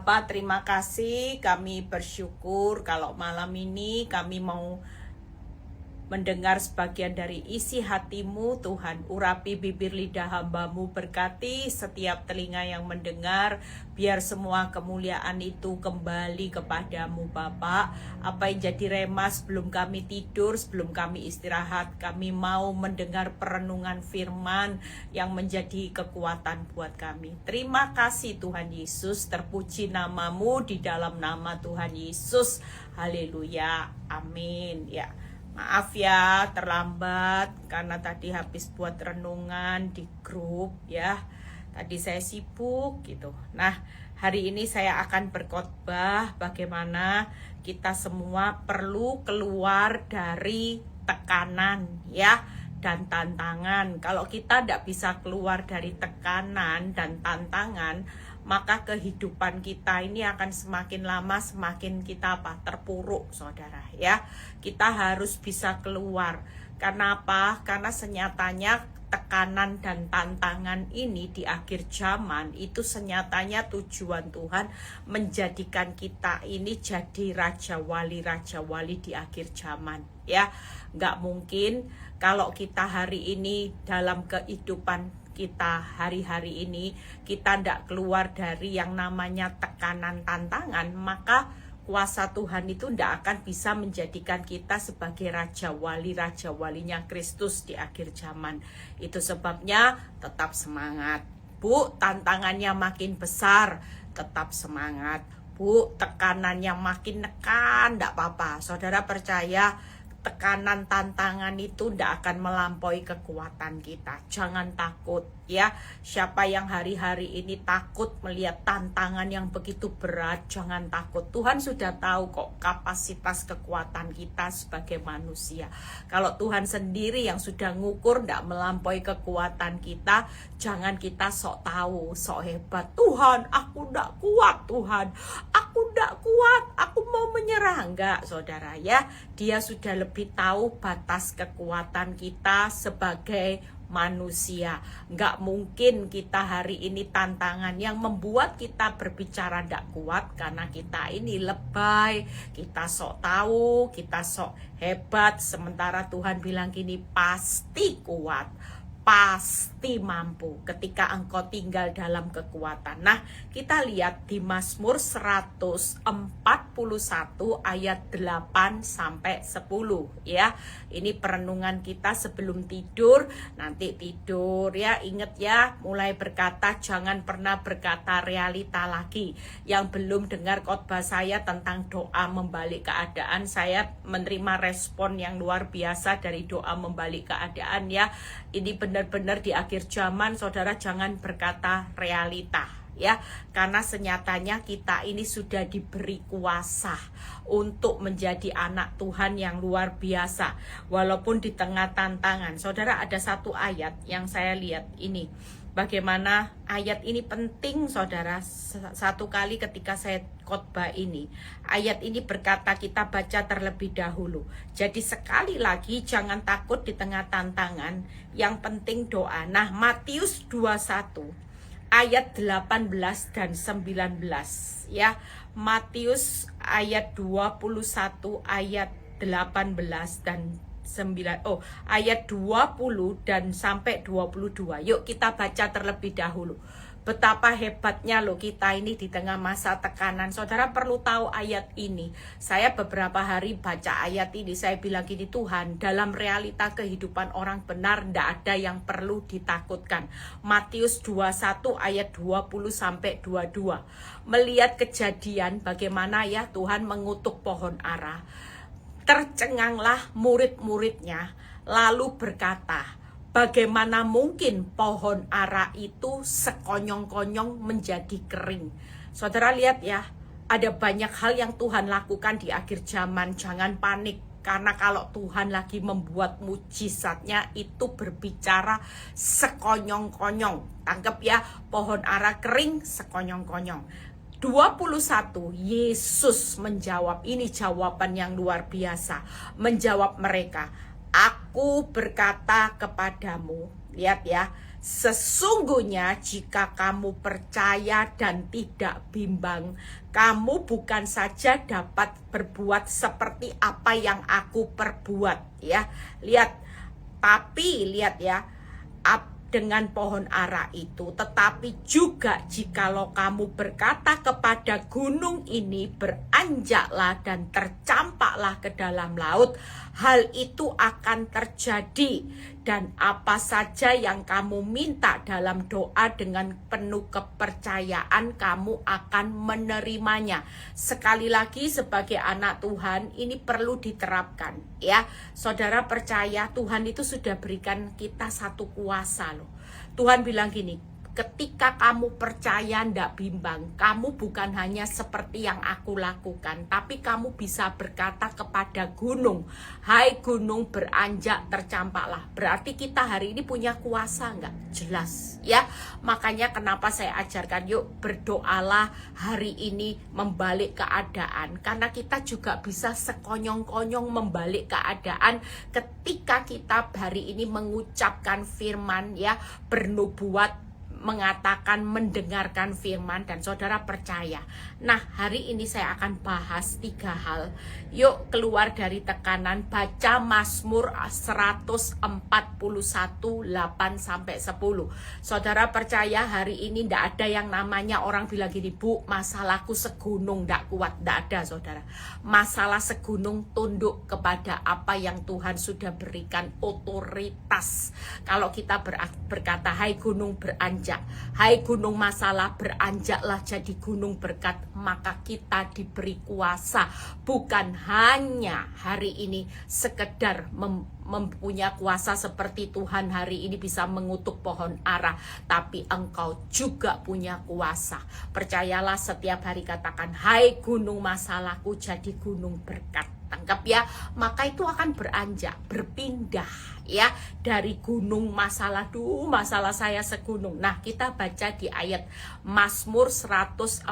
Bapa, terima kasih. Kami bersyukur kalau malam ini kami mau mendengar sebagian dari isi hati-Mu. Tuhan, urapi bibir lidah hamba-Mu, berkati setiap telinga yang mendengar, biar semua kemuliaan itu kembali kepadamu Bapa. Apa yang jadi rema sebelum kami tidur, sebelum kami istirahat, kami mau mendengar perenungan firman yang menjadi kekuatan buat kami. Terima kasih Tuhan Yesus, terpuji nama-Mu di dalam nama Tuhan Yesus. Haleluya, amin. Ya, maaf ya terlambat karena tadi habis buat renungan di grup ya. Tadi saya sibuk gitu. Nah, hari ini saya akan berkhotbah bagaimana kita semua perlu keluar dari tekanan ya dan tantangan. Kalau kita tidak bisa keluar dari tekanan dan tantangan, maka kehidupan kita ini akan semakin lama semakin kita terpuruk, saudara ya. Kita harus bisa keluar. Karena apa? Karena senyatanya tekanan dan tantangan ini di akhir zaman itu senyatanya tujuan Tuhan menjadikan kita ini jadi raja wali di akhir zaman ya. Nggak mungkin kalau kita hari ini dalam kehidupan kita hari-hari ini kita tidak keluar dari yang namanya tekanan tantangan, maka kuasa Tuhan itu tidak akan bisa menjadikan kita sebagai raja walinya Kristus di akhir zaman. Itu sebabnya tetap semangat Bu, tantangannya makin besar, tetap semangat Bu, tekanannya makin nekan, tidak apa-apa. Saudara percaya tekanan tantangan itu tidak akan melampaui kekuatan kita. Jangan takut ya. Siapa yang hari-hari ini takut melihat tantangan yang begitu berat, jangan takut. Tuhan sudah tahu kok kapasitas kekuatan kita sebagai manusia. Kalau Tuhan sendiri yang sudah ngukur tidak melampaui kekuatan kita, jangan kita sok tahu, sok hebat. Tuhan, aku tidak kuat Tuhan. Aku tidak kuat, aku mau menyerah. Enggak, saudara ya. Dia sudah lebih tahu batas kekuatan kita sebagai manusia. Enggak mungkin kita hari ini tantangan yang membuat kita berbicara tidak kuat karena kita ini lebay, kita sok tahu, kita sok hebat. Sementara Tuhan bilang gini, pasti kuat, pasti mampu ketika engkau tinggal dalam kekuatan. Nah, kita lihat di Mazmur 141 ayat 8 sampai 10 ya. Ini perenungan kita sebelum tidur. Nanti tidur ya, ingat ya, mulai berkata jangan pernah berkata realita lagi. Yang belum dengar khotbah saya tentang doa membalik keadaan, saya menerima respon yang luar biasa dari doa membalik keadaan ya. Ini benar-benar di akhir zaman, saudara jangan berkata realita ya, karena senyatanya kita ini sudah diberi kuasa untuk menjadi anak Tuhan yang luar biasa walaupun di tengah tantangan. Saudara, ada satu ayat yang saya lihat ini, bagaimana ayat ini penting saudara. Satu kali ketika saya khotbah ini, ayat ini berkata, kita baca terlebih dahulu. Jadi sekali lagi jangan takut di tengah tantangan, yang penting doa. Nah, Matius 21 ayat 18 dan 19 ya. Matius ayat 21 ayat 18 dan ayat 20 dan sampai 22. Yuk kita baca terlebih dahulu. Betapa hebatnya loh kita ini di tengah masa tekanan. Saudara perlu tahu ayat ini. Saya beberapa hari baca ayat ini, saya bilang gini, Tuhan, dalam realita kehidupan orang benar tidak ada yang perlu ditakutkan. Matius 21 ayat 20 sampai 22. Melihat kejadian bagaimana ya Tuhan mengutuk pohon ara. Tercenganglah murid-muridnya lalu berkata, bagaimana mungkin pohon ara itu sekonyong-konyong menjadi kering? Saudara lihat ya, ada banyak hal yang Tuhan lakukan di akhir zaman. Jangan panik, karena kalau Tuhan lagi membuat mujizatnya itu berbicara sekonyong-konyong. Tangkap ya, pohon ara kering sekonyong-konyong. 21, Yesus menjawab, ini jawaban yang luar biasa. Menjawab mereka, aku berkata kepadamu, lihat ya, Sesungguhnya jika kamu percaya dan tidak bimbang, kamu bukan saja dapat berbuat seperti apa yang aku perbuat, ya. Lihat ya, dengan pohon ara itu, tetapi juga jikalau kamu berkata kepada gunung ini, beranjaklah dan tercampaklah ke dalam laut, hal itu akan terjadi. Dan apa saja yang kamu minta dalam doa dengan penuh kepercayaan, kamu akan menerimanya. Sekali lagi, sebagai anak Tuhan, ini perlu diterapkan, ya. Saudara percaya Tuhan itu sudah berikan kita satu kuasa loh. Tuhan bilang gini, ketika kamu percaya ndak bimbang, kamu bukan hanya seperti yang aku lakukan, tapi kamu bisa berkata kepada gunung, hai gunung beranjak tercampaklah. Berarti kita hari ini punya kuasa nggak? Jelas, ya. Makanya kenapa saya ajarkan, yuk berdoalah hari ini membalik keadaan, karena kita juga bisa sekonyong-konyong membalik keadaan ketika kita hari ini mengucapkan firman, ya, bernubuat, mengatakan, mendengarkan firman, dan saudara percaya. Nah, hari ini saya akan bahas 3 hal. Yuk keluar dari tekanan, baca Mazmur 141 8-10. Saudara percaya hari ini ndak ada yang namanya orang bilang gini, Bu, masalahku segunung, ndak kuat. Ndak ada, saudara. Masalah segunung tunduk kepada apa yang Tuhan sudah berikan otoritas. Kalau kita berkata, hai gunung beranjak, hai gunung masalah beranjaklah jadi gunung berkat, maka kita diberi kuasa. Bukan hanya hari ini sekedar mempunyai kuasa seperti Tuhan hari ini bisa mengutuk pohon ara, tapi engkau juga punya kuasa. Percayalah, setiap hari katakan, hai gunung masalahku jadi gunung berkat. Tangkap ya, maka itu akan beranjak, berpindah, ya, dari gunung masalah, masalah saya segunung. Nah, kita baca di ayat Mazmur 141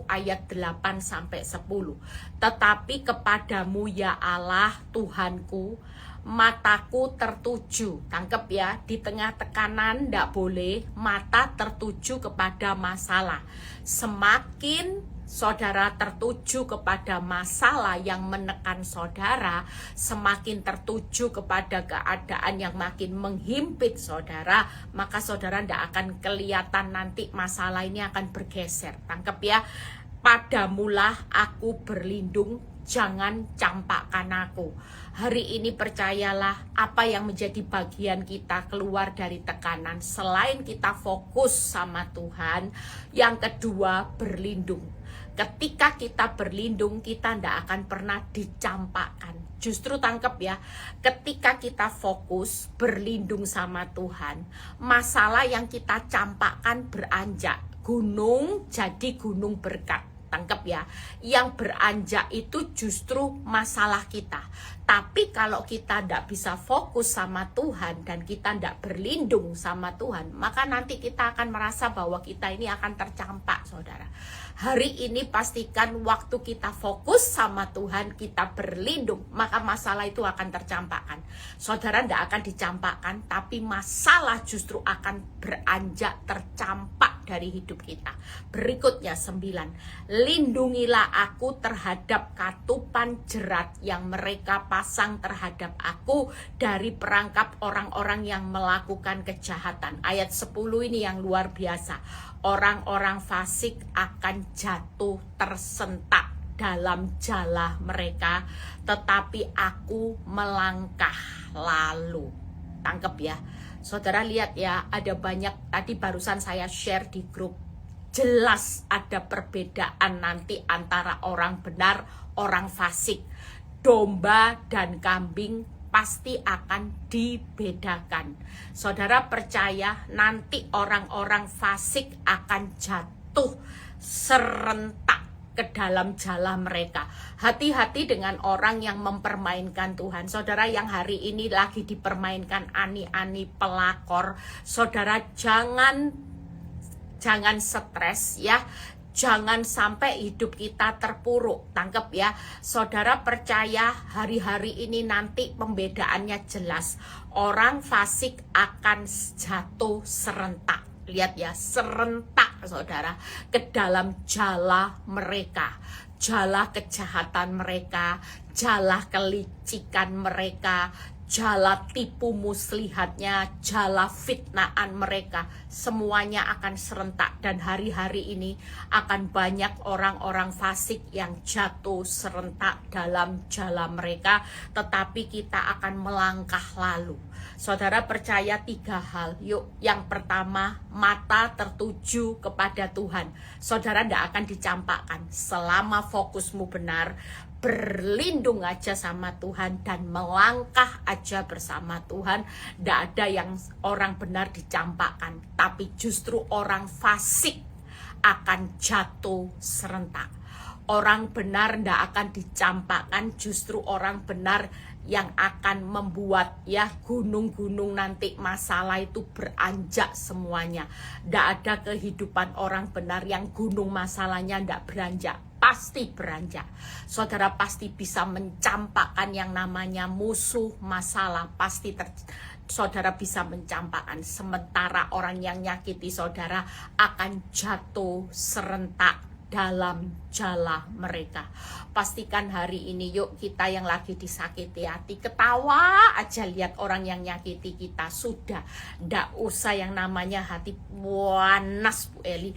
ayat 8-10. Tetapi kepadamu ya Allah Tuhanku, mataku tertuju. Tangkap ya, di tengah tekanan ndak boleh mata tertuju kepada masalah. Semakin saudara tertuju kepada masalah yang menekan saudara, semakin tertuju kepada keadaan yang makin menghimpit saudara, maka saudara tidak akan kelihatan nanti masalah ini akan bergeser. Tangkap ya, padamulah aku berlindung, jangan campakkan aku. Hari ini percayalah, apa yang menjadi bagian kita keluar dari tekanan, selain kita fokus sama Tuhan, yang kedua berlindung. Ketika kita berlindung, kita tidak akan pernah dicampakkan. Justru tangkap ya, ketika kita fokus berlindung sama Tuhan, masalah yang kita campakkan beranjak, gunung jadi gunung berkat. Tangkap ya, yang beranjak itu justru masalah kita. Tapi kalau kita tidak bisa fokus sama Tuhan dan kita tidak berlindung sama Tuhan, maka nanti kita akan merasa bahwa kita ini akan tercampak, saudara. Hari ini pastikan waktu kita fokus sama Tuhan, kita berlindung, maka masalah itu akan tercampakkan. Saudara tidak akan dicampakkan, tapi masalah justru akan beranjak tercampak dari hidup kita. Berikutnya 9, lindungilah aku terhadap katupan jerat yang mereka pasang terhadap aku dari perangkap orang-orang yang melakukan kejahatan. Ayat 10 ini yang luar biasa. Orang-orang fasik akan jatuh tersentak dalam jala mereka, tetapi aku melangkah lalu. Tangkep ya, saudara lihat ya, ada banyak tadi barusan saya share di grup. Jelas ada perbedaan nanti antara orang benar, orang fasik. Domba dan kambing pasti akan dibedakan. Saudara percaya nanti orang-orang fasik akan jatuh serentak ke dalam jala mereka. Hati-hati dengan orang yang mempermainkan Tuhan. Saudara yang hari ini lagi dipermainkan ani-ani pelakor, saudara jangan stres ya. Jangan sampai hidup kita terpuruk. Tangkep ya. Saudara percaya hari-hari ini nanti pembedaannya jelas. Orang fasik akan jatuh serentak. Lihat ya, serentak saudara, ke dalam jala mereka. Jala kejahatan mereka, jala kelicikan mereka, jala tipu muslihatnya, jala fitnaan mereka, semuanya akan serentak. Dan hari-hari ini akan banyak orang-orang fasik yang jatuh serentak dalam jala mereka, tetapi kita akan melangkah lalu. Saudara percaya 3 hal. Yuk, yang pertama, mata tertuju kepada Tuhan. Saudara tidak akan dicampakkan selama fokusmu benar. Berlindung aja sama Tuhan dan melangkah aja bersama Tuhan. Tidak ada yang orang benar dicampakkan, tapi justru orang fasik akan jatuh serentak. Orang benar tidak akan dicampakkan, justru orang benar yang akan membuat ya gunung-gunung nanti masalah itu beranjak semuanya. Tidak ada kehidupan orang benar yang gunung masalahnya tidak beranjak. Pasti beranjak. Saudara pasti bisa mencampakkan yang namanya musuh masalah. Pasti saudara bisa mencampakkan. Sementara orang yang nyakiti saudara akan jatuh serentak dalam jala mereka. Pastikan hari ini yuk kita yang lagi disakiti hati, ketawa aja lihat orang yang nyakiti kita. Sudah, ndak usah yang namanya hati panas Bu Eli.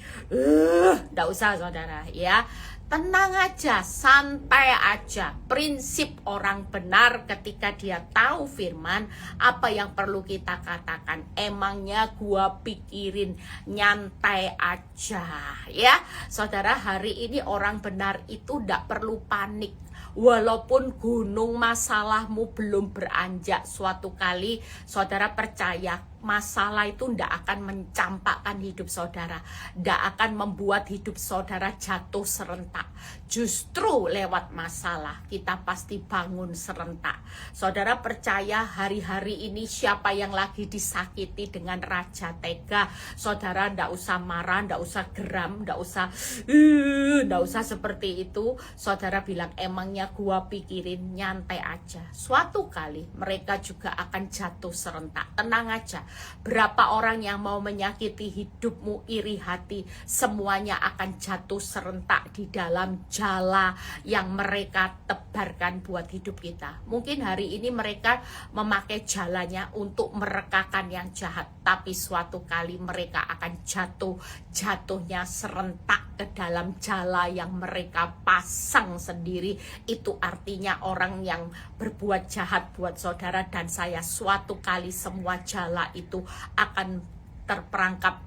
Ndak usah saudara ya. Tenang aja, santai aja. Prinsip orang benar ketika dia tahu firman, apa yang perlu kita katakan? Emangnya gua pikirin, nyantai aja ya. Saudara, hari ini orang benar itu tidak perlu panik. Walaupun gunung masalahmu belum beranjak, suatu kali saudara percaya masalah itu tidak akan mencampakkan hidup saudara, tidak akan membuat hidup saudara jatuh serentak. Justru lewat masalah kita pasti bangun serentak. Saudara percaya hari-hari ini siapa yang lagi disakiti dengan raja tega, saudara tidak usah marah, tidak usah geram, tidak usah seperti itu. Saudara bilang, emangnya gua pikirin, nyantai aja. Suatu kali mereka juga akan jatuh serentak. Tenang aja. Berapa orang yang mau menyakiti hidupmu, iri hati, semuanya akan jatuh serentak di dalam jala yang mereka tebarkan buat hidup kita. Mungkin hari ini mereka memakai jalannya untuk merekakan yang jahat, tapi suatu kali mereka akan jatuhnya serentak ke dalam jala yang mereka pasang sendiri. Itu artinya orang yang berbuat jahat buat saudara dan saya, suatu kali semua jala itu akan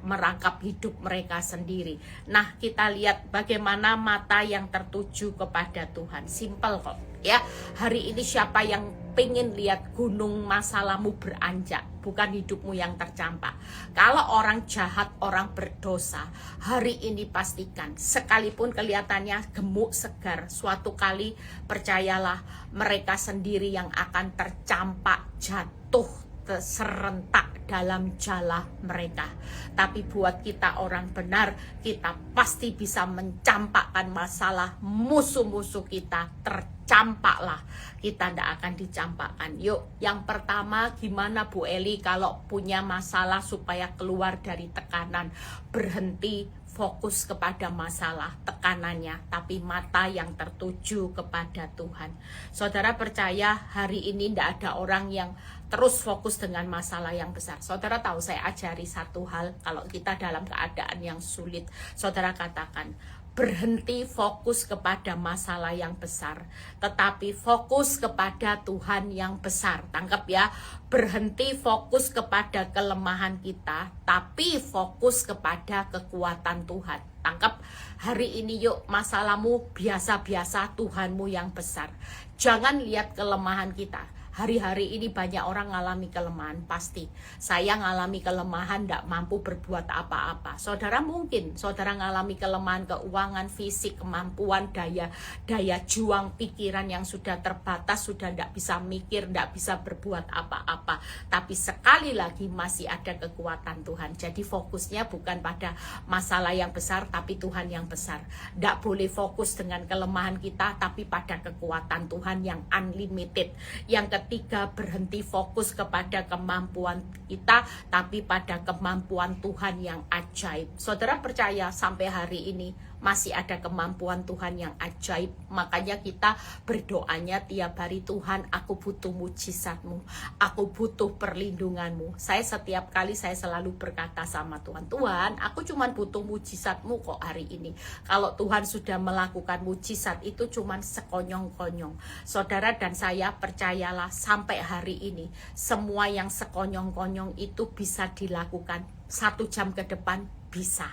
merangkap hidup mereka sendiri. Nah, kita lihat bagaimana mata yang tertuju kepada Tuhan. Simple kok ya. Hari ini siapa yang pengen lihat gunung masalahmu beranjak, bukan hidupmu yang tercampak. Kalau orang jahat, orang berdosa, hari ini pastikan, sekalipun kelihatannya gemuk segar, suatu kali percayalah mereka sendiri yang akan tercampak, jatuh serentak dalam jala mereka. Tapi buat kita orang benar, kita pasti bisa mencampakkan masalah musuh-musuh kita. Tercampaklah, kita tidak akan dicampakkan. Yuk, yang pertama, gimana Bu Eli kalau punya masalah supaya keluar dari tekanan? Berhenti fokus kepada masalah, tekanannya, tapi mata yang tertuju kepada Tuhan. Saudara percaya hari ini tidak ada orang yang terus fokus dengan masalah yang besar. Saudara tahu, saya ajari satu hal, kalau kita dalam keadaan yang sulit, saudara katakan, berhenti fokus kepada masalah yang besar, tetapi fokus kepada Tuhan yang besar. Tangkap ya, berhenti fokus kepada kelemahan kita, tapi fokus kepada kekuatan Tuhan. Tangkap, hari ini yuk, masalahmu biasa-biasa, Tuhanmu yang besar. Jangan lihat kelemahan kita. Hari-hari ini banyak orang ngalami kelemahan, pasti. Saya ngalami kelemahan, tidak mampu berbuat apa-apa. Saudara mungkin, saudara ngalami kelemahan keuangan, fisik, kemampuan, daya juang pikiran yang sudah terbatas, sudah tidak bisa mikir, tidak bisa berbuat apa-apa. Tapi sekali lagi masih ada kekuatan Tuhan. Jadi fokusnya bukan pada masalah yang besar, tapi Tuhan yang besar. Tidak boleh fokus dengan kelemahan kita, tapi pada kekuatan Tuhan yang unlimited. Yang ketiga, berhenti fokus kepada kemampuan kita, tapi pada kemampuan Tuhan yang ajaib. Saudara percaya sampai hari ini masih ada kemampuan Tuhan yang ajaib. Makanya kita berdoanya tiap hari, Tuhan, aku butuh mujizat-Mu, aku butuh perlindungan-Mu. Saya setiap kali saya selalu berkata sama Tuhan, Tuhan, aku cuma butuh mujizat-Mu kok hari ini. Kalau Tuhan sudah melakukan mujizat itu cuma sekonyong-konyong. Saudara dan saya percayalah, sampai hari ini semua yang sekonyong-konyong itu bisa dilakukan. 1 jam ke depan bisa,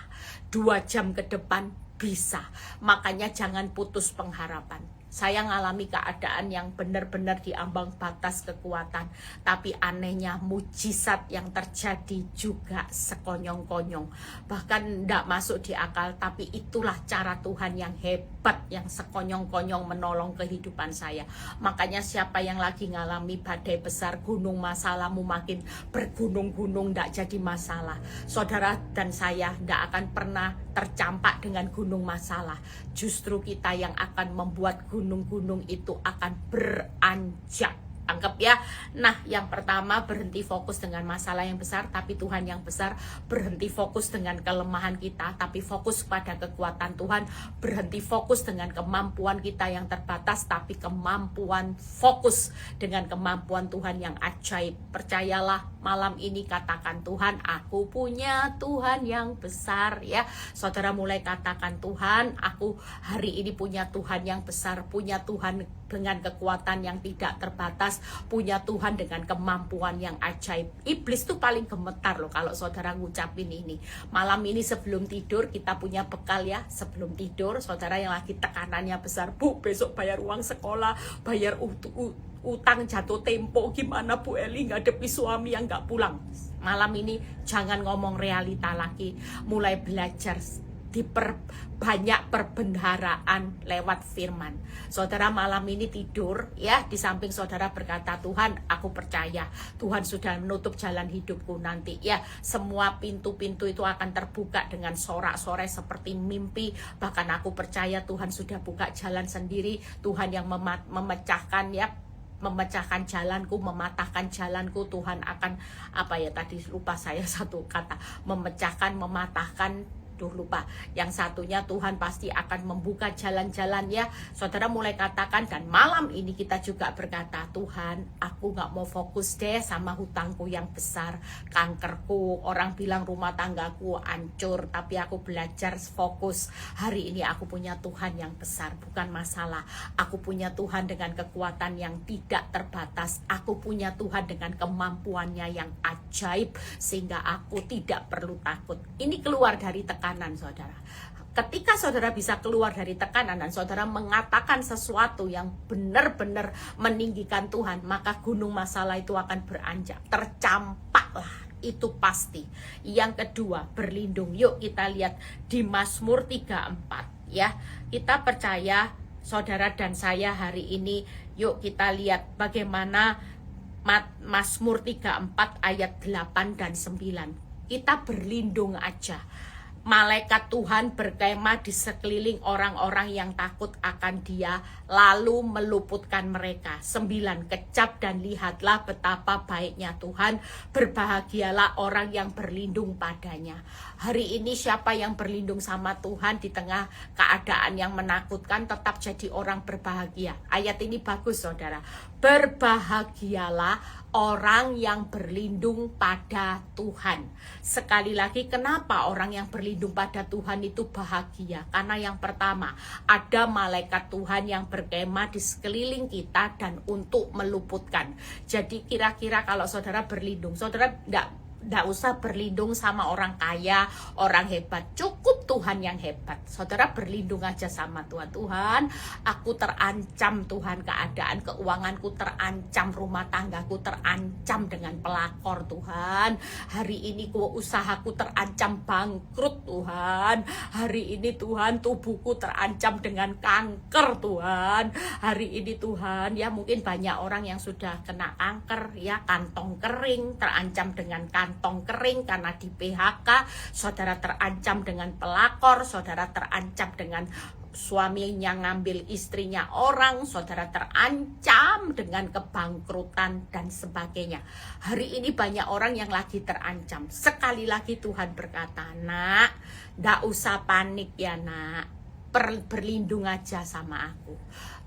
2 jam ke depan bisa. Makanya jangan putus pengharapan. Saya ngalami keadaan yang benar-benar di ambang batas kekuatan, tapi anehnya mujizat yang terjadi juga sekonyong-konyong, bahkan tidak masuk di akal. Tapi itulah cara Tuhan yang hebat, yang sekonyong-konyong menolong kehidupan saya. Makanya siapa yang lagi ngalami badai besar, gunung masalahmu makin bergunung-gunung, tidak jadi masalah. Saudara dan saya tidak akan pernah tercampak dengan gunung masalah. Justru kita yang akan membuat gunung-gunung itu akan beranjak. Anggap ya. Nah, yang pertama, berhenti fokus dengan masalah yang besar, tapi Tuhan yang besar. Berhenti fokus dengan kelemahan kita, tapi fokus pada kekuatan Tuhan. Berhenti fokus dengan kemampuan kita yang terbatas, tapi kemampuan fokus dengan kemampuan Tuhan yang ajaib. Percayalah, malam ini katakan, Tuhan, aku punya Tuhan yang besar, ya. Saudara mulai katakan, Tuhan, aku hari ini punya Tuhan yang besar, punya Tuhan dengan kekuatan yang tidak terbatas, punya Tuhan dengan kemampuan yang ajaib. Iblis tuh paling gemetar loh kalau saudara ngucapin ini. Malam ini sebelum tidur kita punya bekal ya. Sebelum tidur, saudara yang lagi tekanannya besar, Bu, besok bayar uang sekolah, bayar utang jatuh tempo, gimana Bu Eli ngadepi suami yang gak pulang. Malam ini jangan ngomong realita lagi, mulai belajar diperbanyak perbendaharaan lewat firman. Saudara malam ini tidur ya, di samping saudara berkata, Tuhan, aku percaya Tuhan sudah menutup jalan hidupku nanti ya. Semua pintu-pintu itu akan terbuka dengan sorak-sorai seperti mimpi. Bahkan aku percaya Tuhan sudah buka jalan sendiri. Tuhan yang memecahkan ya, memecahkan jalanku, mematahkan jalanku. Tuhan akan apa ya tadi, lupa saya satu kata, memecahkan, mematahkan, lupa. Yang satunya Tuhan pasti akan membuka jalan-jalan ya. Saudara mulai katakan, dan malam ini kita juga berkata, Tuhan, aku gak mau fokus deh sama hutangku yang besar, kankerku, orang bilang rumah tanggaku hancur, tapi aku belajar fokus. Hari ini aku punya Tuhan yang besar, bukan masalah. Aku punya Tuhan dengan kekuatan yang tidak terbatas. Aku punya Tuhan dengan kemampuannya yang ajaib, sehingga aku tidak perlu takut. Ini keluar dari tekanan, saudara. Ketika saudara bisa keluar dari tekanan dan saudara mengatakan sesuatu yang benar-benar meninggikan Tuhan, maka gunung masalah itu akan beranjak, tercampaklah, itu pasti. Yang kedua, berlindung. Yuk kita lihat di Mazmur 34 ya. Kita percaya saudara dan saya hari ini, yuk kita lihat bagaimana Mazmur 34 ayat 8 dan 9. Kita berlindung aja. Malaikat Tuhan berkemah di sekeliling orang-orang yang takut akan Dia, lalu meluputkan mereka. 9. Kecap dan lihatlah betapa baiknya Tuhan, berbahagialah orang yang berlindung padanya. Hari ini siapa yang berlindung sama Tuhan di tengah keadaan yang menakutkan tetap jadi orang berbahagia. Ayat ini bagus saudara. Berbahagialah orang yang berlindung pada Tuhan. Sekali lagi, kenapa orang yang berlindung pada Tuhan itu bahagia? Karena yang pertama, ada malaikat Tuhan yang berkemah di sekeliling kita dan untuk meluputkan. Jadi kira-kira kalau saudara berlindung, saudara tidak usah berlindung sama orang kaya, orang hebat. Cukup Tuhan yang hebat. Saudara berlindung aja sama Tuhan. Tuhan, aku terancam Tuhan, keadaan keuanganku terancam, rumah tanggaku terancam dengan pelakor Tuhan. Hari ini usahaku terancam bangkrut Tuhan. Hari ini Tuhan tubuhku terancam dengan kanker Tuhan. Hari ini Tuhan, ya mungkin banyak orang yang sudah kena kanker, ya kantong kering, terancam dengan kantong kering karena di PHK. Saudara terancam dengan pelakor, saudara terancam dengan suaminya ngambil istrinya orang, saudara terancam dengan kebangkrutan dan sebagainya. Hari ini banyak orang yang lagi terancam. Sekali lagi Tuhan berkata, nak, ndak usah panik ya nak, berlindung aja sama aku.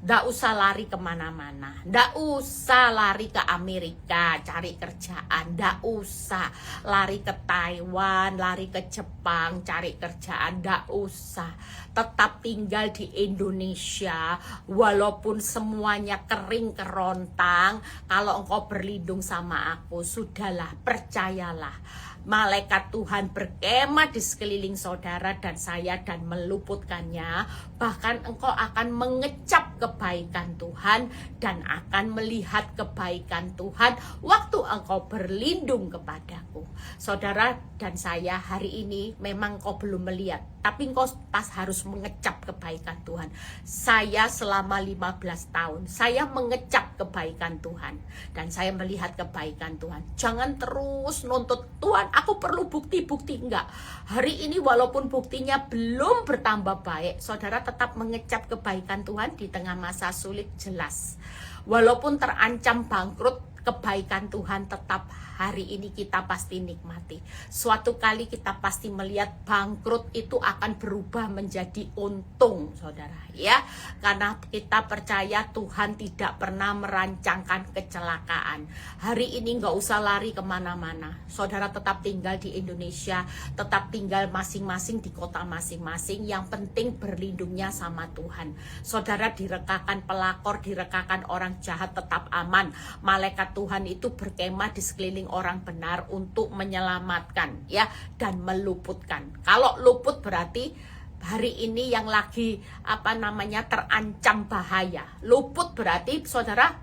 Nggak usah lari kemana-mana, nggak usah lari ke Amerika cari kerjaan, nggak usah lari ke Taiwan, lari ke Jepang cari kerjaan, nggak usah. Tetap tinggal di Indonesia, walaupun semuanya kering kerontang. Kalau engkau berlindung sama aku, sudahlah, percayalah. Malaikat Tuhan berkemah di sekeliling saudara dan saya dan meluputkannya. Bahkan engkau akan mengecap kebaikan Tuhan dan akan melihat kebaikan Tuhan waktu engkau berlindung kepadaku. Saudara dan saya hari ini memang engkau belum melihat, tapi engkau pas harus mengecap kebaikan Tuhan. Saya selama 15 tahun, saya mengecap kebaikan Tuhan dan saya melihat kebaikan Tuhan. Jangan terus nuntut Tuhan, aku perlu bukti-bukti. Enggak. Hari ini walaupun buktinya belum bertambah baik, saudara tetap mengecap kebaikan Tuhan di tengah masa sulit, jelas. Walaupun terancam bangkrut, kebaikan Tuhan tetap hari ini kita pasti nikmati. Suatu kali kita pasti melihat bangkrut itu akan berubah menjadi untung, saudara, ya. Karena kita percaya Tuhan tidak pernah merancangkan kecelakaan. Hari ini nggak usah lari kemana-mana. Saudara tetap tinggal di Indonesia, tetap tinggal masing-masing di kota masing-masing. Yang penting berlindungnya sama Tuhan. Saudara direkakan pelakor, direkakan orang jahat, tetap aman. Malaikat Tuhan itu berkemah di sekeliling orang benar untuk menyelamatkan, ya, dan meluputkan. Kalau luput berarti hari ini yang lagi terancam bahaya. Luput berarti saudara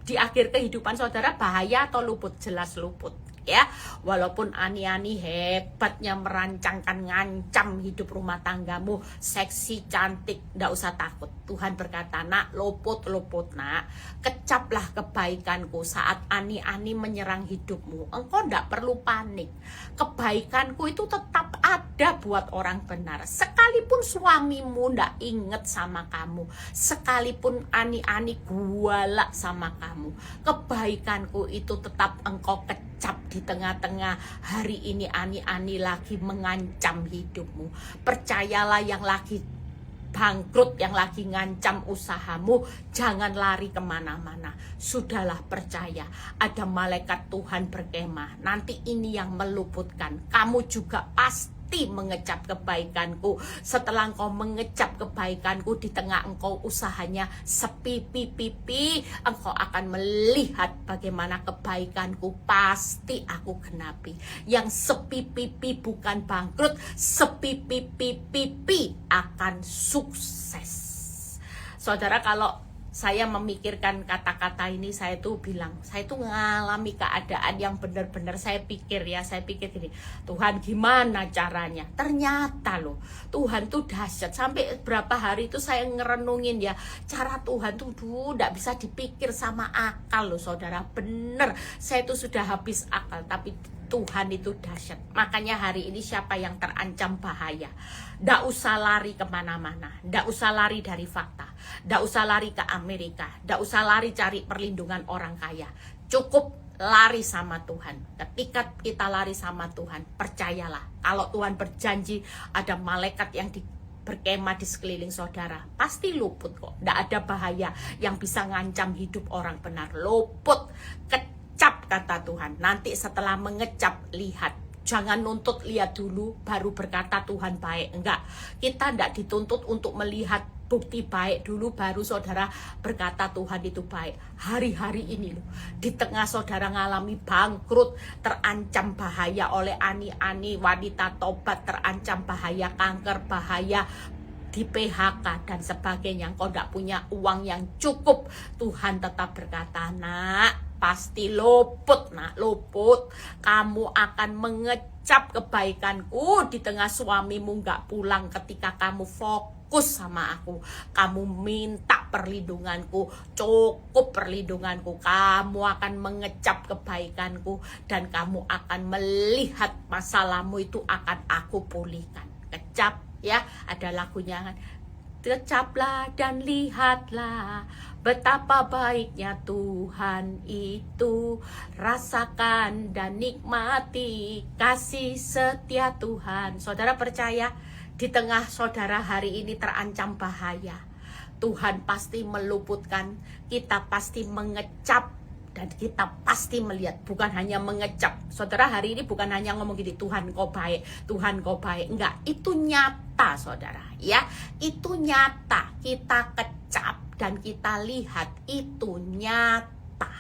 di akhir kehidupan saudara bahaya atau luput? Jelas luput, ya. Walaupun ani-ani hebatnya merancangkan ngancam hidup rumah tanggamu, seksi, cantik, ndak usah takut. Tuhan berkata, nak, luput nak, kecaplah kebaikanku saat ani-ani menyerang hidupmu. Engkau ndak perlu panik. Kebaikanku itu tetap ada buat orang benar. Sekalipun suamimu ndak inget sama kamu, sekalipun ani-ani gualak sama kamu, kebaikanku itu tetap engkau kecap di tengah-tengah hari ini ani-ani lagi mengancam hidupmu. Percayalah, yang lagi bangkrut, yang lagi ngancam usahamu, jangan lari kemana-mana. Sudahlah, percaya ada malaikat Tuhan berkemah. Nanti ini yang meluputkan. Kamu juga pasti mengecap kebaikanku. Setelah engkau mengecap kebaikanku, di tengah engkau usahanya sepi pipi, engkau akan melihat bagaimana kebaikanku pasti aku genapi. Yang sepi pipi bukan bangkrut, sepi pipi akan sukses. Saudara, kalau saya memikirkan kata-kata ini, saya tuh bilang, saya tuh ngalami keadaan yang benar-benar saya pikir gini, Tuhan gimana caranya? Ternyata loh, Tuhan tuh dahsyat. Sampai berapa hari itu saya ngerenungin ya, cara Tuhan tuh gak bisa dipikir sama akal loh, saudara. Bener, saya tuh sudah habis akal, tapi Tuhan itu dahsyat. Makanya hari ini siapa yang terancam bahaya, ndak usah lari kemana-mana, ndak usah lari dari fakta, ndak usah lari ke Amerika, ndak usah lari cari perlindungan orang kaya. Cukup lari sama Tuhan. Ketika kita lari sama Tuhan, percayalah, kalau Tuhan berjanji ada malaikat yang berkemah di sekeliling saudara, pasti luput kok. Ndak ada bahaya yang bisa ngancam hidup orang benar. Luput, kecap kata Tuhan. Nanti setelah mengecap, lihat. Jangan nuntut lihat dulu baru berkata Tuhan baik. Enggak, kita enggak dituntut untuk melihat bukti baik dulu, baru saudara berkata Tuhan itu baik. Hari-hari ini loh, di tengah saudara ngalami bangkrut, terancam bahaya oleh ani-ani, wanita tobat terancam bahaya kanker, bahaya di PHK dan sebagainya, kau tidak punya uang yang cukup, Tuhan tetap berkata, nak, pasti luput, nak, luput. Kamu akan mengecap kebaikanku di tengah suamimu nggak pulang ketika kamu fokus sama aku. Kamu minta perlindunganku, cukup perlindunganku. Kamu akan mengecap kebaikanku dan kamu akan melihat masalahmu itu akan aku pulihkan. Kecap, ya, ada lagunya kan. Kecaplah dan lihatlah betapa baiknya Tuhan itu. Rasakan dan nikmati kasih setia Tuhan. Saudara percaya, di tengah saudara hari ini terancam bahaya, Tuhan pasti meluputkan, kita pasti mengecap, dan kita pasti melihat, bukan hanya mengecap. Saudara hari ini bukan hanya ngomong gini, Tuhan kau baik, Tuhan kau baik. Enggak, itu nyata saudara, ya. Itu nyata, kita kecap dan kita lihat, itu nyata.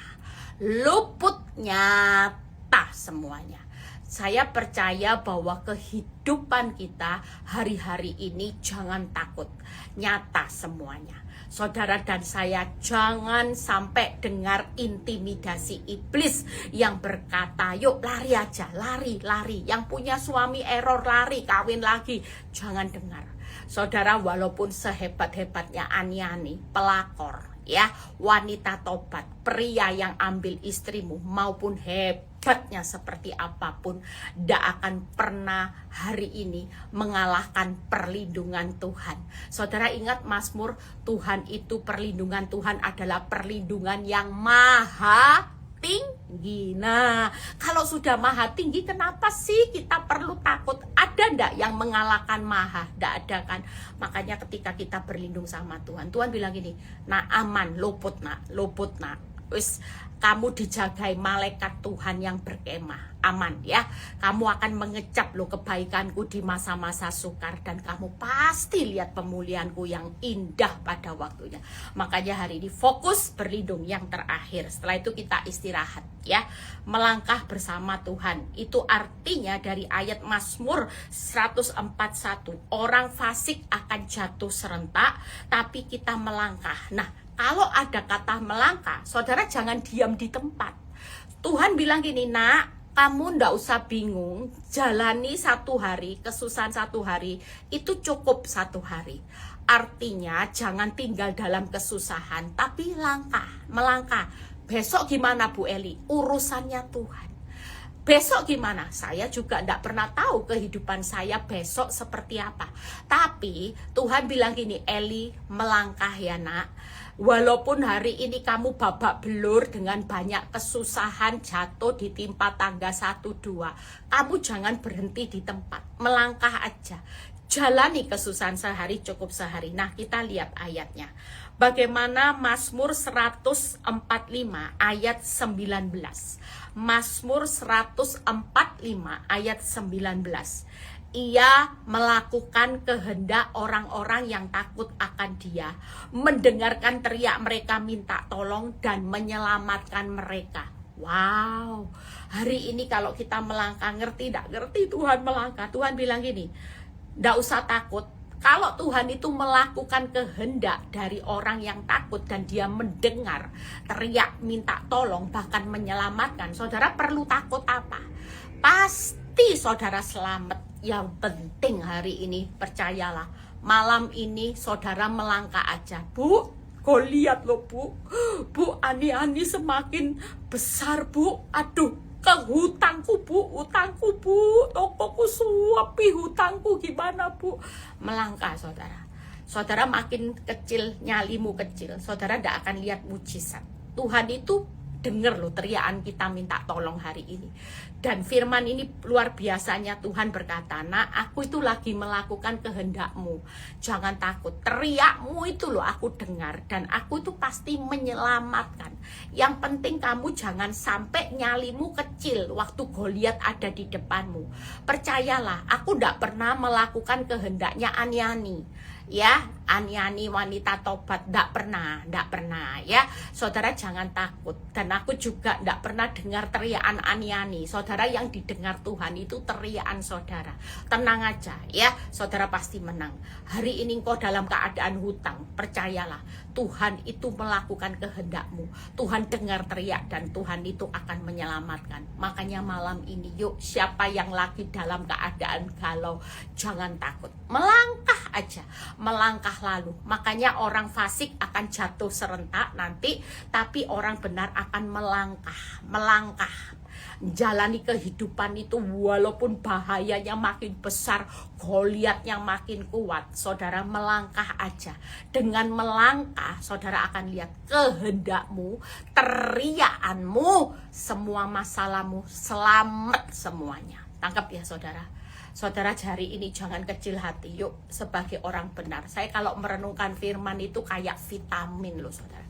Luput, nyata semuanya. Saya percaya bahwa kehidupan kita hari-hari ini jangan takut, nyata semuanya. Saudara dan saya jangan sampai dengar intimidasi iblis yang berkata, yuk lari aja, lari. Yang punya suami error, lari, kawin lagi. Jangan dengar. Saudara, walaupun sehebat-hebatnya ani-ani, pelakor, ya, wanita tobat, pria yang ambil istrimu, maupun hebatnya seperti apapun, tidak akan pernah hari ini mengalahkan perlindungan Tuhan. Saudara ingat Mazmur, Tuhan itu, perlindungan Tuhan adalah perlindungan yang maha tinggi. Nah, kalau sudah maha tinggi, kenapa sih kita perlu takut? Ada ndak yang mengalahkan maha? Ndak ada kan? Makanya ketika kita berlindung sama Tuhan, Tuhan bilang gini, nah aman, luput nak. Wis, kamu dijagai malaikat Tuhan yang berkemah, aman ya. Kamu akan mengecap loh kebaikanku di masa-masa sukar, dan kamu pasti lihat pemulihanku yang indah pada waktunya. Makanya hari ini fokus berlindung yang terakhir. Setelah itu kita istirahat ya, melangkah bersama Tuhan. Itu artinya dari ayat Mazmur 141, orang fasik akan jatuh serentak, tapi kita melangkah. Nah, kalau ada kata melangkah, saudara jangan diam di tempat. Tuhan bilang gini, nak, kamu ndak usah bingung, jalani satu hari, kesusahan satu hari, itu cukup satu hari. Artinya jangan tinggal dalam kesusahan, tapi melangkah. Besok gimana Bu Eli? Urusannya Tuhan. Besok gimana? Saya juga tidak pernah tahu kehidupan saya besok seperti apa. Tapi Tuhan bilang gini, Eli, melangkah ya nak. Walaupun hari ini kamu babak belur dengan banyak kesusahan, jatuh ditimpa tangga 1-2, kamu jangan berhenti di tempat, melangkah aja. Jalani kesusahan sehari, cukup sehari. Nah, kita lihat ayatnya. Bagaimana Mazmur 145 ayat 19. Mazmur 145 ayat 19. Ia melakukan kehendak orang-orang yang takut akan Dia, mendengarkan teriak mereka minta tolong dan menyelamatkan mereka. Wow, hari ini kalau kita melangkah, ngerti tidak ngerti Tuhan melangkah, Tuhan bilang gini, tidak usah takut. Kalau Tuhan itu melakukan kehendak dari orang yang takut dan dia mendengar teriak minta tolong bahkan menyelamatkan, saudara perlu takut apa? Pasti saudara selamat. Yang penting hari ini percayalah, malam ini saudara melangkah aja. Bu, kau lihat loh Bu, ani-ani semakin besar Bu. Aduh, ke hutangku Bu, tokoku suapi hutangku, gimana Bu? Melangkah saudara. Saudara makin kecil, nyalimu kecil, saudara tidak akan lihat mujizat. Tuhan itu dengar loh teriakan kita minta tolong hari ini. Dan firman ini luar biasanya, Tuhan berkata, nah aku itu lagi melakukan kehendakmu, jangan takut, teriakmu itu loh aku dengar, dan aku itu pasti menyelamatkan. Yang penting kamu jangan sampai nyalimu kecil waktu Goliat ada di depanmu. Percayalah, aku tidak pernah melakukan kehendaknya ani-ani. ya, ani-ani wanita tobat, ndak pernah ya. Saudara jangan takut, dan aku juga ndak pernah dengar teriakan ani-ani. Saudara, yang didengar Tuhan itu teriakan saudara. Tenang aja ya, saudara pasti menang. Hari ini kau dalam keadaan hutang, percayalah, Tuhan itu melakukan kehendakmu. Tuhan dengar teriak dan Tuhan itu akan menyelamatkan. Makanya malam ini yuk, siapa yang lagi dalam keadaan galau, jangan takut, melangkah aja, melangkah lalu. Makanya orang fasik akan jatuh serentak nanti, tapi orang benar akan melangkah jalani kehidupan itu. Walaupun bahayanya makin besar, Goliatnya makin kuat, saudara melangkah aja. Dengan melangkah, saudara akan lihat kehendakmu, teriakanmu, semua masalahmu selamat semuanya. Tangkap ya saudara. Saudara, hari ini jangan kecil hati. Yuk, sebagai orang benar, saya kalau merenungkan firman itu kayak vitamin loh saudara.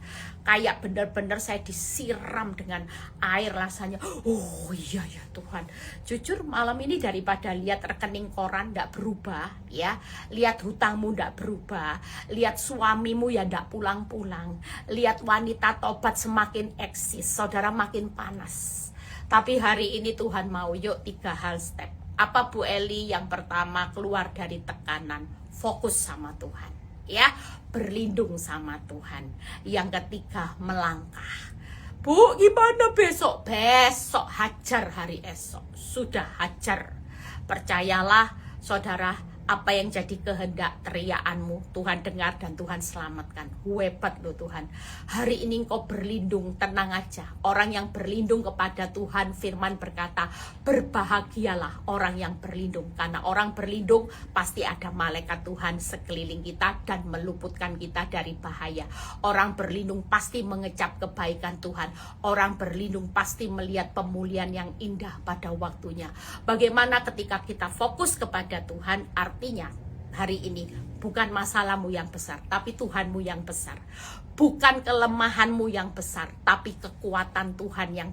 Kayak benar-benar saya disiram dengan air rasanya. Oh iya ya Tuhan. Jujur malam ini daripada lihat rekening koran ndak berubah ya, lihat hutangmu ndak berubah, lihat suamimu ya ndak pulang-pulang, lihat wanita tobat semakin eksis, saudara makin panas. Tapi hari ini Tuhan mau yuk 3 hal step. Apa Bu Eli? Yang pertama, keluar dari tekanan, fokus sama Tuhan ya, berlindung sama Tuhan. Yang ketiga, melangkah. Bu, gimana besok? Besok hajar, hari esok sudah hajar. Percayalah saudara, apa yang jadi kehendak teriakanmu, Tuhan dengar dan Tuhan selamatkan. Hebat loh Tuhan. Hari ini engkau berlindung, tenang aja. Orang yang berlindung kepada Tuhan, firman berkata, berbahagialah orang yang berlindung. Karena orang berlindung pasti ada malaikat Tuhan sekeliling kita dan meluputkan kita dari bahaya. Orang berlindung pasti mengecap kebaikan Tuhan. Orang berlindung pasti melihat pemulihan yang indah pada waktunya. Bagaimana ketika kita fokus kepada Tuhan? Artinya hari ini bukan masalahmu yang besar, tapi Tuhanmu yang besar. Bukan kelemahanmu yang besar, tapi kekuatan Tuhan yang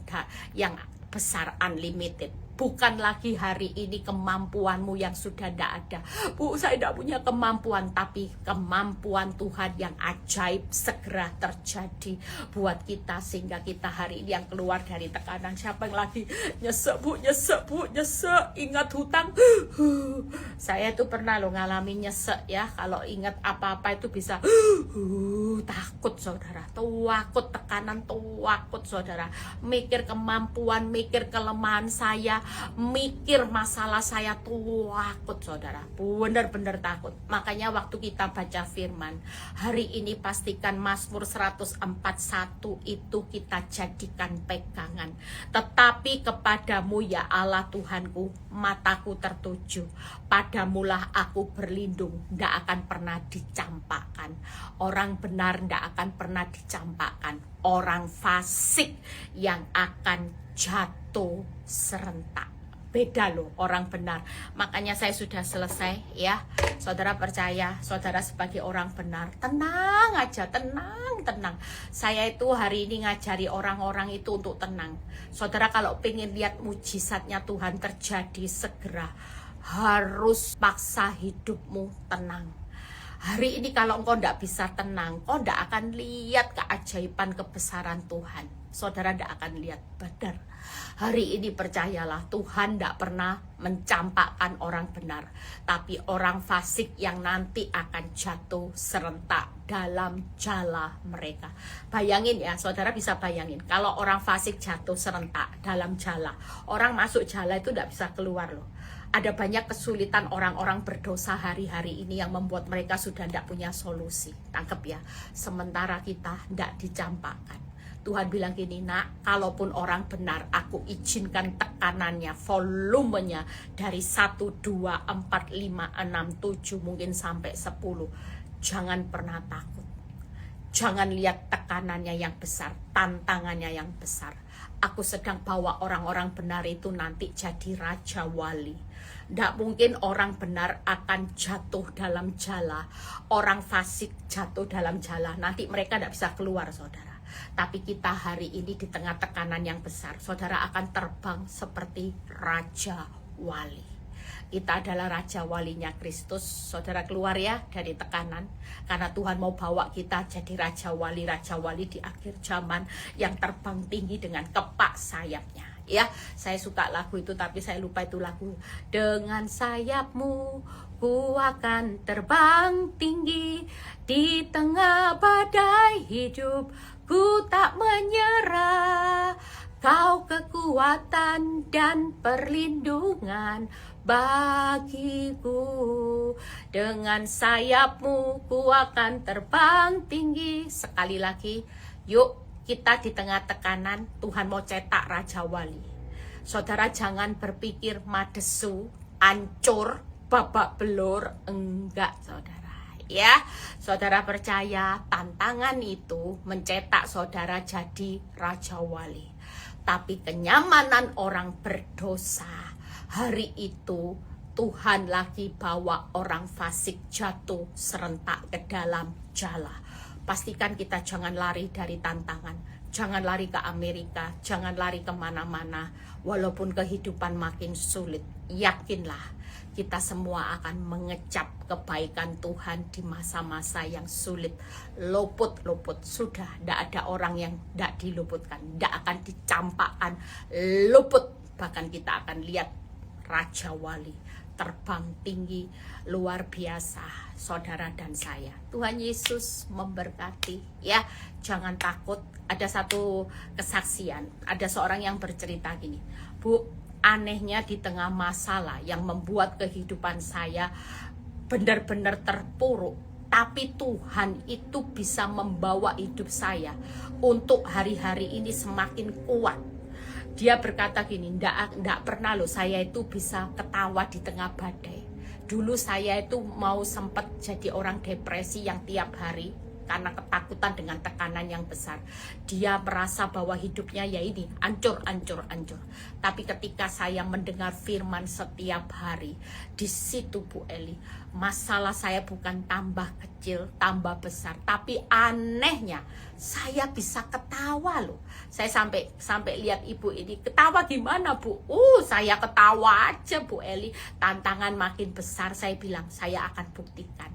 besar, unlimited. Bukan lagi hari ini kemampuanmu yang sudah tidak ada. Bu, saya tidak punya kemampuan, tapi kemampuan Tuhan yang ajaib segera terjadi buat kita, sehingga kita hari ini yang keluar dari tekanan. Siapa yang lagi nyesek bu, ingat hutang. Saya itu pernah loh ngalamin nyesek ya. Kalau ingat apa-apa itu bisa takut saudara, takut tekanan, takut saudara. Mikir kemampuan, mikir kelemahan saya, mikir masalah saya, takut saudara, benar-benar takut. Makanya waktu kita baca firman hari ini, pastikan Mazmur 104:1 itu kita jadikan pegangan. Tetapi kepadamu ya Allah Tuhanku, mataku tertuju, padamulah aku berlindung, tidak akan pernah dicampakkan. Orang benar tidak akan pernah dicampakkan. Orang fasik yang akan jatuh serentak. Beda loh orang benar. Makanya saya sudah selesai ya. Saudara percaya, saudara sebagai orang benar, tenang aja, tenang. Saya itu hari ini ngajari orang-orang itu untuk tenang. Saudara kalau pengen lihat mujizatnya Tuhan terjadi segera, harus paksa hidupmu tenang. Hari ini kalau engkau tidak bisa tenang, kau tidak akan lihat keajaiban kebesaran Tuhan. Saudara tidak akan lihat, benar. Hari ini percayalah, Tuhan tidak pernah mencampakkan orang benar, tapi orang fasik yang nanti akan jatuh serentak dalam jala mereka. Bayangin ya, saudara bisa bayangin, kalau orang fasik jatuh serentak dalam jala, orang masuk jala itu tidak bisa keluar loh. Ada banyak kesulitan orang-orang berdosa hari-hari ini yang membuat mereka sudah tidak punya solusi. Tangkep ya, sementara kita tidak dicampakkan. Tuhan bilang gini, nak, kalaupun orang benar, aku izinkan tekanannya, volumenya dari 1, 2, 4, 5, 6, 7, mungkin sampai 10. Jangan pernah takut. Jangan lihat tekanannya yang besar, tantangannya yang besar. Aku sedang bawa orang-orang benar itu nanti jadi raja wali. Tidak mungkin orang benar akan jatuh dalam jala, orang fasik jatuh dalam jala. Nanti mereka tidak bisa keluar saudara. Tapi kita hari ini di tengah tekanan yang besar, saudara akan terbang seperti raja wali. Kita adalah Raja Walinya Kristus. Saudara keluar ya dari tekanan, karena Tuhan mau bawa kita jadi Raja Wali di akhir zaman yang terbang tinggi dengan kepak sayapnya. Ya, saya suka lagu itu tapi saya lupa itu lagu. Dengan sayapmu ku akan terbang tinggi di tengah badai hidup, ku tak menyerah. Kau kekuatan dan perlindungan bagiku. Dengan sayapmu ku akan terbang tinggi. Sekali lagi, yuk kita di tengah tekanan, Tuhan mau cetak Raja Wali. Saudara jangan berpikir madesu, ancur, babak belur. Enggak, saudara. Ya, saudara percaya tantangan itu mencetak saudara jadi Raja Wali. Tapi kenyamanan orang berdosa, hari itu Tuhan lagi bawa orang fasik jatuh serentak ke dalam jala. Pastikan kita jangan lari dari tantangan, jangan lari ke Amerika, jangan lari kemana-mana. Walaupun kehidupan makin sulit, yakinlah kita semua akan mengecap kebaikan Tuhan di masa-masa yang sulit. Luput-luput, sudah tidak ada orang yang tidak diluputkan, tidak akan dicampakkan, luput. Bahkan kita akan lihat Raja Wali terbang tinggi luar biasa, saudara dan saya. Tuhan Yesus memberkati ya. Jangan takut. Ada satu kesaksian, ada seorang yang bercerita gini, Bu, anehnya di tengah masalah yang membuat kehidupan saya benar-benar terpuruk, tapi Tuhan itu bisa membawa hidup saya untuk hari-hari ini semakin kuat. Dia berkata gini, ndak pernah loh saya itu bisa ketawa di tengah badai. Dulu saya itu mau sempat jadi orang depresi yang tiap hari karena ketakutan dengan tekanan yang besar. Dia merasa bahwa hidupnya ya ini hancur. Tapi ketika saya mendengar firman setiap hari, di situ Bu Eli, masalah saya bukan tambah kecil, tambah besar, tapi anehnya saya bisa ketawa loh. Saya sampai lihat ibu ini ketawa gimana Bu? Saya ketawa aja Bu Eli. Tantangan makin besar, saya bilang saya akan buktikan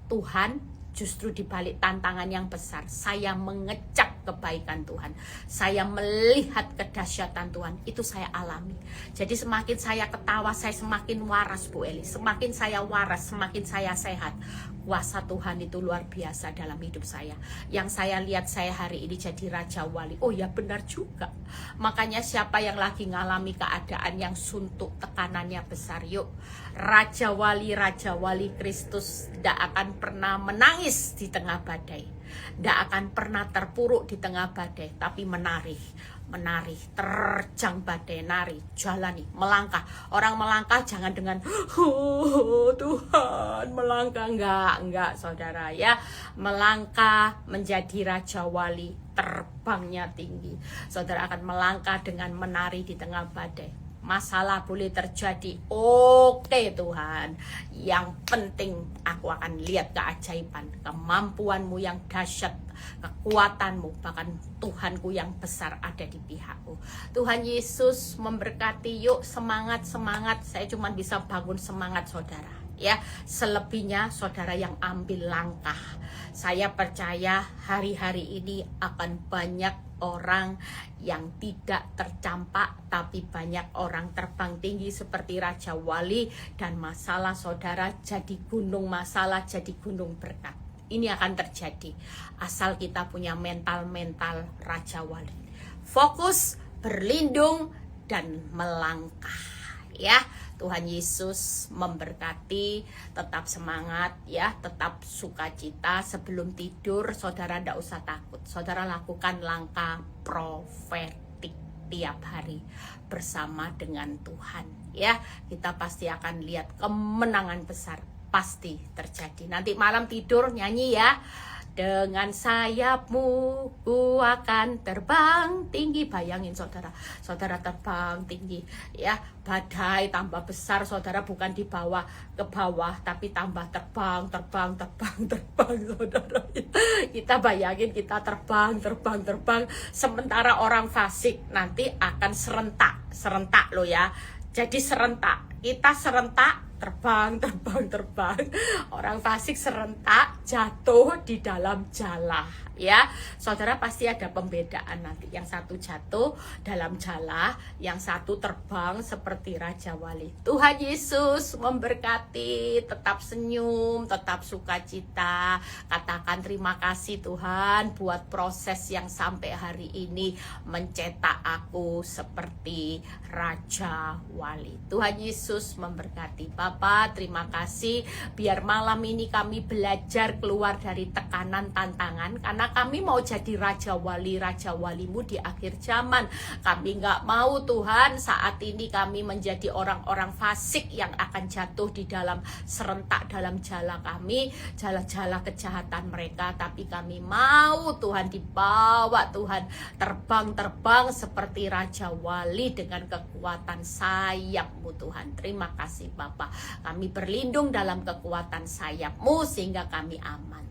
Tuhan. Justru di balik tantangan yang besar, saya mengecap kebaikan Tuhan. Saya melihat kedahsyatan Tuhan, itu saya alami. Jadi semakin saya ketawa, saya semakin waras Bu Eli. Semakin saya waras, semakin saya sehat. Kuasa Tuhan itu luar biasa dalam hidup saya. Yang saya lihat saya hari ini jadi Raja Wali. Oh ya benar juga. Makanya siapa yang lagi ngalami keadaan yang suntuk, tekanannya besar, yuk. Raja Wali Kristus tidak akan pernah menangis di tengah badai. Tidak akan pernah terpuruk di tengah badai, tapi menari, terjang badai, nari, jalani, melangkah. Orang melangkah jangan dengan Tuhan melangkah, enggak saudara ya. Melangkah menjadi Raja Wali, terbangnya tinggi. Saudara akan melangkah dengan menari di tengah badai. Masalah boleh terjadi, oke Tuhan. Yang penting aku akan lihat keajaiban, kemampuanmu yang dahsyat, kekuatanmu, bahkan Tuhanku yang besar ada di pihakku. Tuhan Yesus memberkati. Yuk semangat. Saya cuma bisa bangun semangat saudara ya. Selebihnya saudara yang ambil langkah. Saya percaya hari-hari ini akan banyak orang yang tidak tercampak, tapi banyak orang terbang tinggi seperti Raja Wali. Dan masalah saudara jadi gunung masalah, jadi gunung berkat. Ini akan terjadi asal kita punya mental Raja Wali. Fokus, berlindung, dan melangkah ya. Tuhan Yesus memberkati. Tetap semangat ya, tetap sukacita. Sebelum tidur saudara tidak usah takut. Saudara lakukan langkah profetik tiap hari bersama dengan Tuhan ya. Kita pasti akan lihat kemenangan besar, pasti terjadi. Nanti malam tidur nyanyi ya. Dengan sayapmu ku akan terbang tinggi. Bayangin saudara terbang tinggi ya. Badai tambah besar, saudara bukan di bawah ke bawah, tapi tambah terbang saudara. Kita bayangin kita terbang. Sementara orang fasik nanti akan serentak loh ya. Jadi serentak, kita serentak terbang. Orang fasik serentak jatuh di dalam jala. Ya, saudara pasti ada pembedaan nanti. Yang satu jatuh dalam jala, yang satu terbang seperti Raja Wali. Tuhan Yesus memberkati, tetap senyum, tetap sukacita. Katakan terima kasih Tuhan buat proses yang sampai hari ini mencetak aku seperti Raja Wali. Tuhan Yesus memberkati. Bapak, terima kasih biar malam ini kami belajar keluar dari tekanan tantangan, karena kami mau jadi Raja Walimu di akhir zaman. Kami nggak mau Tuhan saat ini kami menjadi orang-orang fasik yang akan jatuh di dalam serentak dalam jala kami, jala-jala kejahatan mereka. Tapi kami mau Tuhan dibawa Tuhan terbang seperti Raja Wali dengan kekuatan sayap-Mu Tuhan. Terima kasih Bapak, kami berlindung dalam kekuatan sayap-Mu sehingga kami aman.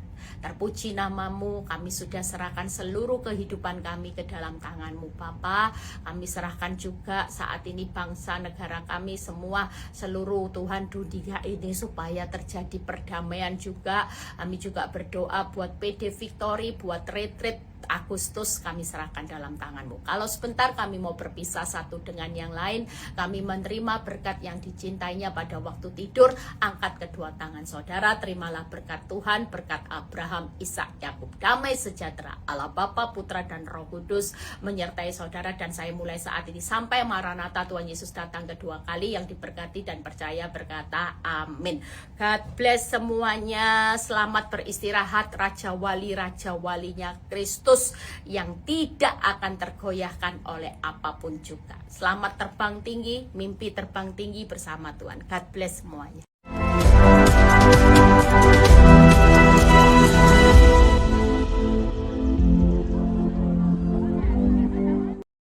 Terpuji namamu, kami sudah serahkan seluruh kehidupan kami ke dalam tangan-Mu Bapa. Kami serahkan juga saat ini bangsa negara kami semua, seluruh Tuhan dunia ini supaya terjadi perdamaian juga. Kami juga berdoa buat PD Victory, buat retreat Agustus kami serahkan dalam tangan-Mu. Kalau sebentar kami mau berpisah satu dengan yang lain, kami menerima berkat yang dicintainya pada waktu tidur. Angkat kedua tangan saudara, terimalah berkat Tuhan, berkat Abraham, Ishak, Yakub. Damai sejahtera Allah Bapa, Putra dan Roh Kudus menyertai saudara dan saya mulai saat ini sampai Maranatha Tuhan Yesus datang kedua kali. Yang diberkati dan percaya berkata amin. God bless semuanya. Selamat beristirahat. Raja Walinya Kristus yang tidak akan tergoyahkan oleh apapun juga. Selamat terbang tinggi, mimpi terbang tinggi bersama Tuhan. God bless semuanya.